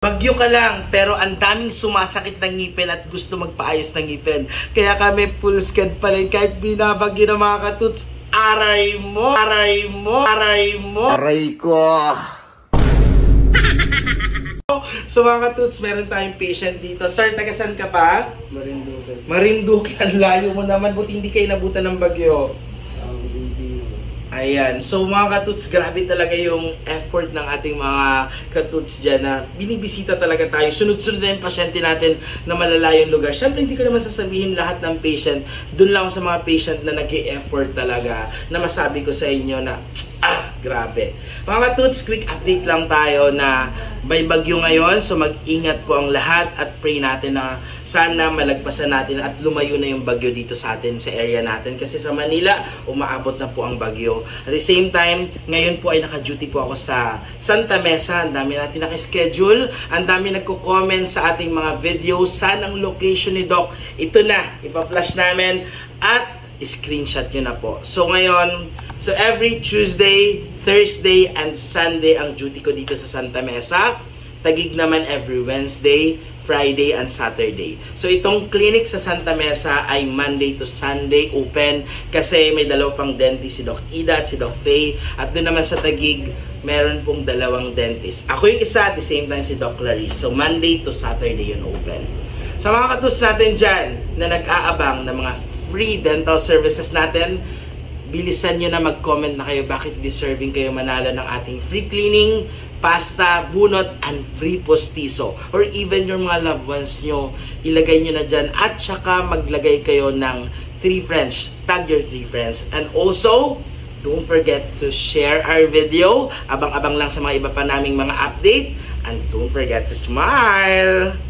Bagyo ka lang, pero ang daming sumasakit ng ngipin at gusto magpaayos ng ngipin. Kaya kami full sked pa rin kahit binabagyo ng mga katuts. Aray mo! Aray mo! Aray mo! Aray ko! So mga katuts, meron tayong patient dito. Sir, taga-san ka pa? Marinduque. Marinduque. Ang layo mo naman. Buti hindi kayo nabutan ng bagyo. Ayan. So mga katuts, grabe talaga yung effort ng ating mga katuts dyan na binibisita talaga tayo. Sunod-sunod na yung pasyente natin na malalayong lugar. Siyempre, hindi ko naman sasabihin lahat ng patient. Doon lang sa mga patient na nag-e-effort talaga na masabi ko sa inyo na grabe. Mga katuts, quick update lang tayo na may bagyo ngayon. So mag-ingat po ang lahat at pray natin na sana malagpasan natin at lumayo na yung bagyo dito sa atin, sa area natin. Kasi sa Manila, umaabot na po ang bagyo. At the same time, ngayon po ay naka-duty po ako sa Santa Mesa. Ang dami natin naka-schedule. Ang dami nagko-comment sa ating mga videos. Saan ang location ni Doc? Ito na. Ipa-flash namin at screenshot nyo na po. So ngayon, so every Tuesday, Thursday, and Sunday ang duty ko dito sa Santa Mesa. Tagig naman every Wednesday, Friday, and Saturday. So itong clinic sa Santa Mesa ay Monday to Sunday open kasi may dalawa pang dentist, si Doc Ida at si Doc Faye. At doon naman sa Tagig, meron pong dalawang dentist. Ako yung isa at the same time si Doc Clarice. So Monday to Saturday yun open. Sa mga katus natin dyan na nag-aabang ng mga free dental services natin, bilisan nyo na mag-comment na kayo bakit deserving kayo manalo ng ating free cleaning, pasta, bunot, and free postizo. Or even yung mga loved ones nyo, ilagay nyo na dyan. At saka maglagay kayo ng 3 friends. Tag your 3 friends. And also, don't forget to share our video. Abang-abang lang sa mga iba pa naming mga update. And don't forget to smile!